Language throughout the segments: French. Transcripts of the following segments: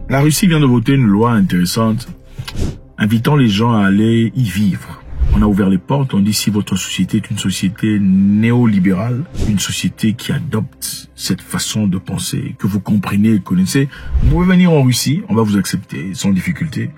La Russie vient de voter une loi intéressante invitant les gens à aller y vivre. On a ouvert les portes, on dit si votre société est une société néolibérale, une société qui adopte cette façon de penser, que vous comprenez et connaissez, vous pouvez venir en Russie, on va vous accepter sans difficulté,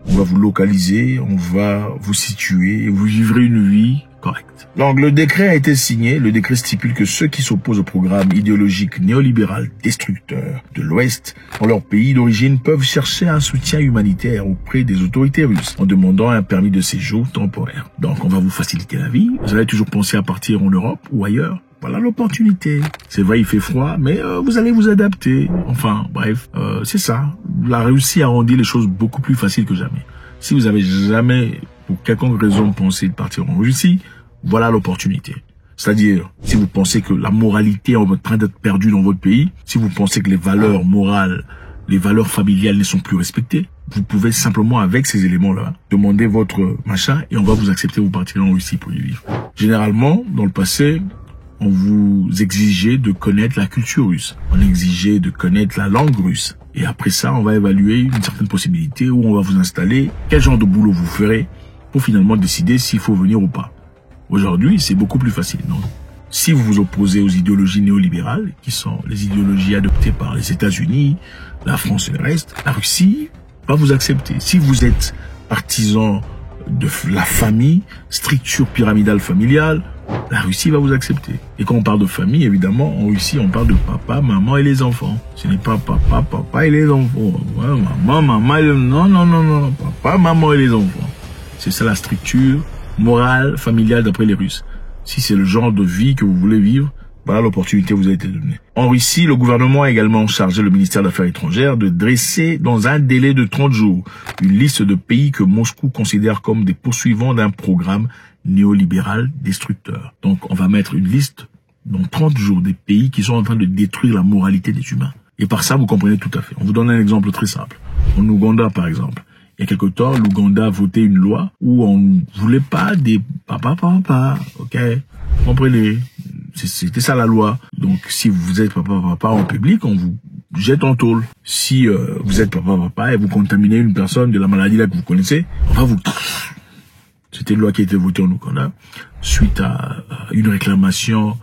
on va vous localiser, on va vous situer et vous vivrez une vie correcte. Donc le décret a été signé, le décret stipule que ceux qui s'opposent au programme idéologique néolibéral destructeur de l'Ouest dans leur pays d'origine peuvent chercher un soutien humanitaire auprès des autorités russes en demandant un permis de séjour temporaire. Donc on va vous faciliter la vie, vous allez toujours penser à partir en Europe ou ailleurs. Voilà l'opportunité. C'est vrai, il fait froid, mais vous allez vous adapter. Enfin, bref, c'est ça. La Russie a rendu les choses beaucoup plus faciles que jamais. Si vous avez jamais, pour quelconque raison, pensé de partir en Russie, voilà l'opportunité. C'est-à-dire, si vous pensez que la moralité est en train d'être perdue dans votre pays, si vous pensez que les valeurs morales, les valeurs familiales ne sont plus respectées, vous pouvez simplement, avec ces éléments-là, demander votre machin et on va vous accepter, vous partirez en Russie pour y vivre. Généralement, dans le passé, on vous exigeait de connaître la culture russe. On exigeait de connaître la langue russe. Et après ça, on va évaluer une certaine possibilité où on va vous installer, quel genre de boulot vous ferez pour finalement décider s'il faut venir ou pas. Aujourd'hui, c'est beaucoup plus facile. Non. Si vous vous opposez aux idéologies néolibérales, qui sont les idéologies adoptées par les États-Unis, la France et le reste, la Russie va vous accepter. Si vous êtes partisan de la famille, structure pyramidale familiale, la Russie va vous accepter. Et quand on parle de famille, évidemment, en Russie, on parle de papa, maman et les enfants. Ce n'est pas papa et les enfants. Ouais, maman et les... Non. Papa, maman et les enfants. C'est ça la structure morale, familiale d'après les Russes. Si c'est le genre de vie que vous voulez vivre, voilà l'opportunité vous a été donnée. En Russie, le gouvernement a également chargé le ministère des Affaires étrangères de dresser dans un délai de 30 jours une liste de pays que Moscou considère comme des poursuivants d'un programme néolibéral destructeur. Donc on va mettre une liste dans 30 jours des pays qui sont en train de détruire la moralité des humains. Et par ça, vous comprenez tout à fait. On vous donne un exemple très simple. En Ouganda, par exemple, il y a quelque temps, l'Ouganda a voté une loi où on ne voulait pas des papa, ok? Vous comprenez? C'était ça la loi. Donc si vous êtes papa en public, on vous jette en tôle. Si vous êtes papa et vous contaminez une personne de la maladie là que vous connaissez, on va vous... C'était une loi qui a été votée en Ouganda suite à une réclamation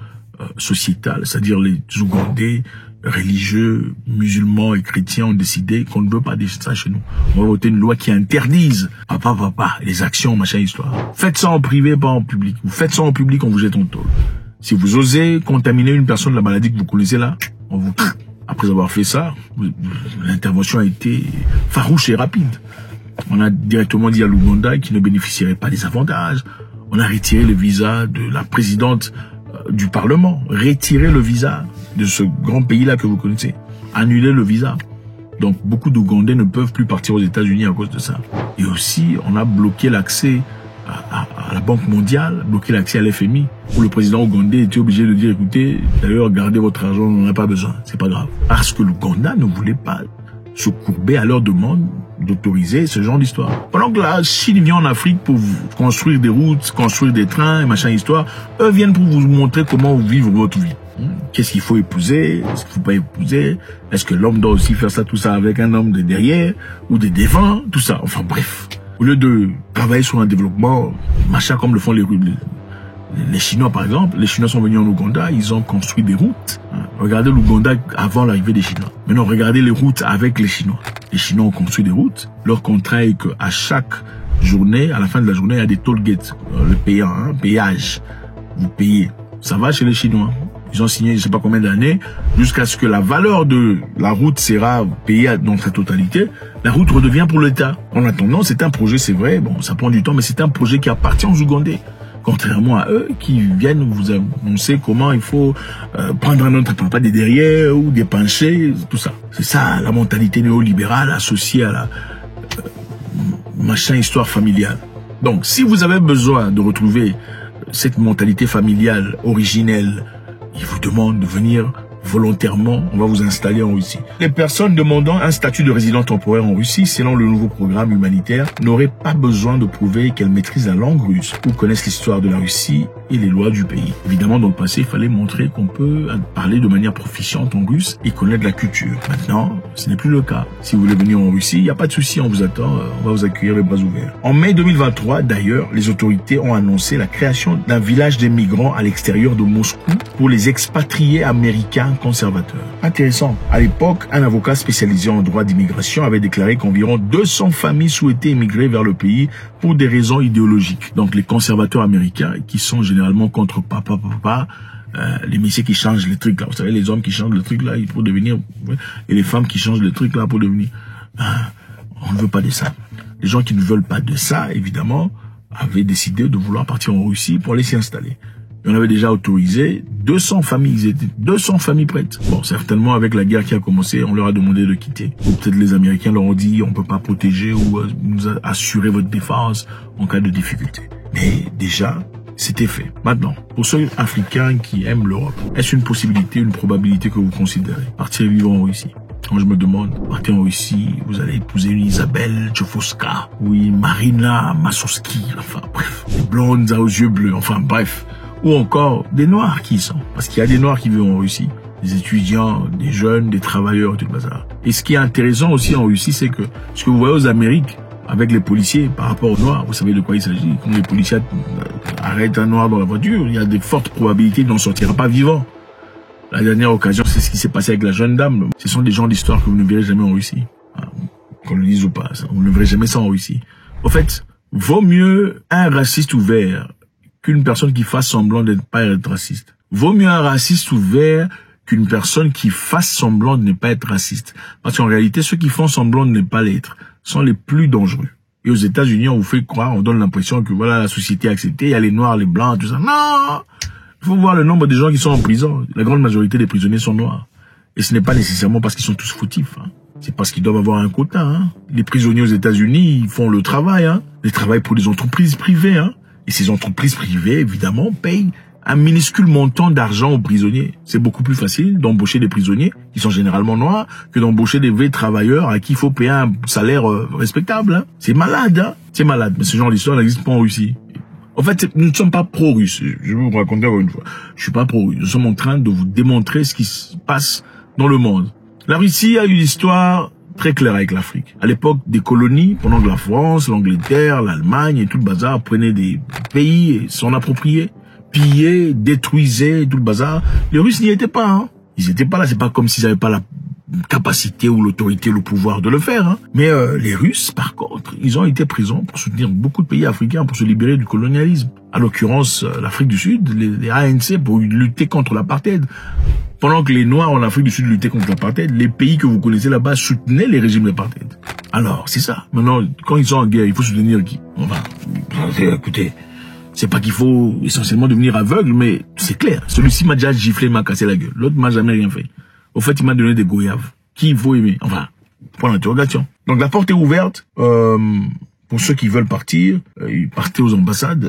sociétale, c'est-à-dire les Ougandais religieux, musulmans et chrétiens ont décidé qu'on ne veut pas de ça chez nous. On va voter une loi qui interdise papa, les actions, machin, histoire. Faites ça en privé, pas en public. Vous faites ça en public, on vous jette en tôle. Si vous osez contaminer une personne de la maladie que vous connaissez là, on vous... Après avoir fait ça, l'intervention a été farouche et rapide. On a directement dit à l'Ouganda qu'il ne bénéficierait pas des avantages. On a retiré le visa de la présidente du Parlement. Retiré le visa de ce grand pays-là que vous connaissez. Annuler le visa. Donc, beaucoup d'Ougandais ne peuvent plus partir aux États-Unis à cause de ça. Et aussi, on a bloqué l'accès à la Banque mondiale, bloqué l'accès à l'FMI, où le président ougandais était obligé de dire, écoutez, d'ailleurs, gardez votre argent, on n'en a pas besoin. C'est pas grave. Parce que l'Ouganda ne voulait pas se courber à leur demande d'autoriser ce genre d'histoire. Pendant que la Chine vient en Afrique pour construire des routes, construire des trains et machin histoire, eux viennent pour vous montrer comment vivre votre vie. Qu'est-ce qu'il faut épouser, est-ce qu'il faut pas épouser, est-ce que l'homme doit aussi faire ça, tout ça avec un homme de derrière ou de devant, tout ça. Enfin bref, au lieu de travailler sur un développement, machin comme le font les Chinois par exemple, les Chinois sont venus en Ouganda, ils ont construit des routes. Regardez l'Ouganda avant l'arrivée des Chinois. Maintenant, regardez les routes avec les Chinois. Les Chinois ont construit des routes. Leur contrat est qu'à chaque journée, à la fin de la journée, il y a des toll gates, le payant, péage. Vous payez. Ça va chez les Chinois. Ils ont signé je sais pas combien d'années jusqu'à ce que la valeur de la route sera payée dans sa totalité. La route redevient pour l'État. En attendant, c'est un projet, c'est vrai, bon, ça prend du temps, mais c'est un projet qui appartient aux Ougandais. Contrairement à eux qui viennent vous annoncer comment il faut prendre un autre papa des derrière ou des penchés, tout ça. C'est ça la mentalité néolibérale associée à la machin histoire familiale. Donc si vous avez besoin de retrouver cette mentalité familiale originelle, il vous demande de venir volontairement, on va vous installer en Russie. Les personnes demandant un statut de résident temporaire en Russie, selon le nouveau programme humanitaire, n'auraient pas besoin de prouver qu'elles maîtrisent la langue russe ou connaissent l'histoire de la Russie et les lois du pays. Évidemment, dans le passé, il fallait montrer qu'on peut parler de manière proficiente en russe et connaître la culture. Maintenant, ce n'est plus le cas. Si vous voulez venir en Russie, il n'y a pas de souci, on vous attend, on va vous accueillir les bras ouverts. En mai 2023, d'ailleurs, les autorités ont annoncé la création d'un village des migrants à l'extérieur de Moscou pour les expatriés américains conservateurs. Intéressant. À l'époque, un avocat spécialisé en droit d'immigration avait déclaré qu'environ 200 familles souhaitaient émigrer vers le pays pour des raisons idéologiques. Donc les conservateurs américains, qui sont généralement contre papa, les messieurs qui changent les trucs là, vous savez, les hommes qui changent le truc là pour devenir, et les femmes qui changent le truc là pour devenir, on ne veut pas de ça. Les gens qui ne veulent pas de ça, évidemment, avaient décidé de vouloir partir en Russie pour aller s'y installer. Et on avait déjà autorisé 200 familles, ils étaient 200 familles prêtes. Bon, certainement avec la guerre qui a commencé, on leur a demandé de quitter. Ou peut-être les Américains leur ont dit, on peut pas protéger ou nous assurer votre défense en cas de difficulté. Mais déjà, c'était fait. Maintenant, pour ceux Africains qui aiment l'Europe, est-ce une possibilité, une probabilité que vous considérez? Partir vivre en Russie. Quand je me demande, partez en Russie, vous allez épouser une Isabelle Tchofowska, oui, Marina Massowski, enfin bref, des blondes aux yeux bleus, enfin bref. Ou encore des Noirs qui y sont. Parce qu'il y a des Noirs qui vivent en Russie. Des étudiants, des jeunes, des travailleurs, tout le bazar. Et ce qui est intéressant aussi en Russie, c'est que ce que vous voyez aux Amériques, avec les policiers, par rapport aux Noirs, vous savez de quoi il s'agit. Quand les policiers arrêtent un Noir dans la voiture, il y a de fortes probabilités qu'il n'en sortira pas vivant. La dernière occasion, c'est ce qui s'est passé avec la jeune dame. Ce sont des gens d'histoire que vous ne verrez jamais en Russie. Qu'on le dise ou pas, ça, vous ne verrez jamais ça en Russie. En fait, vaut mieux un raciste ouvert qu'une personne qui fasse semblant de ne pas être raciste. Vaut mieux un raciste ouvert qu'une personne qui fasse semblant de ne pas être raciste. Parce qu'en réalité, ceux qui font semblant de ne pas l'être sont les plus dangereux. Et aux États-Unis, on vous fait croire, on donne l'impression que voilà, la société a accepté, il y a les noirs, les blancs, tout ça. Non! Il faut voir le nombre de gens qui sont en prison. La grande majorité des prisonniers sont noirs. Et ce n'est pas nécessairement parce qu'ils sont tous fautifs. C'est parce qu'ils doivent avoir un quota. Les prisonniers aux États-Unis, ils font le travail. Ils travaillent pour des entreprises privées. Et ces entreprises privées, évidemment, payent un minuscule montant d'argent aux prisonniers. C'est beaucoup plus facile d'embaucher des prisonniers, qui sont généralement noirs, que d'embaucher des vrais travailleurs à qui il faut payer un salaire respectable. C'est malade. C'est malade. Mais ce genre d'histoire n'existe pas en Russie. En fait, nous ne sommes pas pro-russes. Je vais vous raconter encore une fois. Je suis pas pro-russe. Nous sommes en train de vous démontrer ce qui se passe dans le monde. La Russie a eu une histoire très claire avec l'Afrique. À l'époque des colonies, pendant que la France, l'Angleterre, l'Allemagne et tout le bazar prenaient des pays et s'en appropriaient, pillaient, détruisaient tout le bazar, les Russes n'y étaient pas. Ils n'étaient pas là. C'est pas comme s'ils n'avaient pas la capacité ou l'autorité, le pouvoir de le faire. Mais les Russes, par contre, ils ont été présents pour soutenir beaucoup de pays africains pour se libérer du colonialisme. À l'occurrence, l'Afrique du Sud, les ANC pour lutter contre l'apartheid. Pendant que les Noirs en Afrique du Sud luttaient contre l'apartheid, les pays que vous connaissez là-bas soutenaient les régimes d'apartheid. Alors, c'est ça. Maintenant, quand ils sont en guerre, il faut soutenir qui? Enfin, écoutez, c'est pas qu'il faut essentiellement devenir aveugle, mais c'est clair. Celui-ci m'a déjà giflé, m'a cassé la gueule. L'autre m'a jamais rien fait. Au fait, il m'a donné des goyaves. Qui il faut aimer? Enfin, point d'interrogation. Donc la porte est ouverte. Pour ceux qui veulent partir, partez aux ambassades.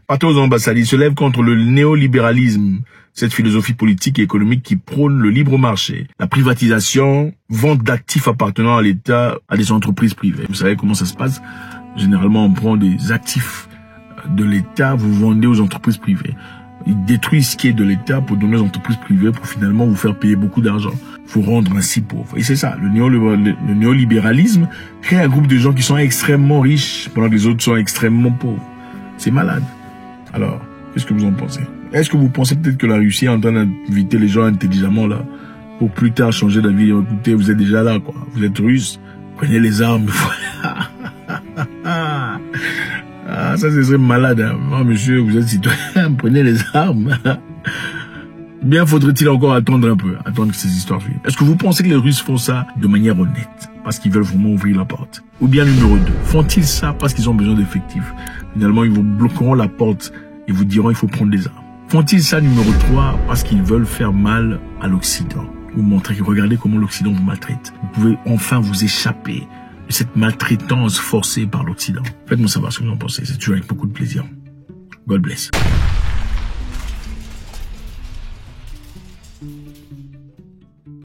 Partez aux ambassades. Ils se lèvent contre le néolibéralisme, cette philosophie politique et économique qui prône le libre marché, la privatisation, vente d'actifs appartenant à l'État à des entreprises privées. Vous savez comment ça se passe? Généralement, on prend des actifs de l'État, vous vendez aux entreprises privées. Ils détruisent ce qui est de l'État pour donner aux entreprises privées pour finalement vous faire payer beaucoup d'argent. Faut rendre ainsi pauvre. Et c'est ça, le néolibéralisme crée un groupe de gens qui sont extrêmement riches pendant que les autres sont extrêmement pauvres. C'est malade. Alors, qu'est-ce que vous en pensez? Est-ce que vous pensez peut-être que la Russie est en train d'inviter les gens intelligemment là pour plus tard changer d'avis? Écoutez, vous êtes déjà là, quoi. Vous êtes russe, prenez les armes. Voilà. Ah, ça, ce serait malade. Oh, monsieur, vous êtes citoyen, prenez les armes. Bien faudrait-il encore attendre un peu, attendre que ces histoires suivent. Est-ce que vous pensez que les Russes font ça de manière honnête, parce qu'ils veulent vraiment ouvrir la porte? Ou bien numéro 2, font-ils ça parce qu'ils ont besoin d'effectifs? Finalement, ils vous bloqueront la porte et vous diront il faut prendre les armes. Font-ils ça numéro 3 parce qu'ils veulent faire mal à l'Occident? Vous montrer que regardez comment l'Occident vous maltraite. Vous pouvez enfin vous échapper de cette maltraitance forcée par l'Occident. Faites-moi savoir ce que vous en pensez, c'est toujours avec beaucoup de plaisir. God bless.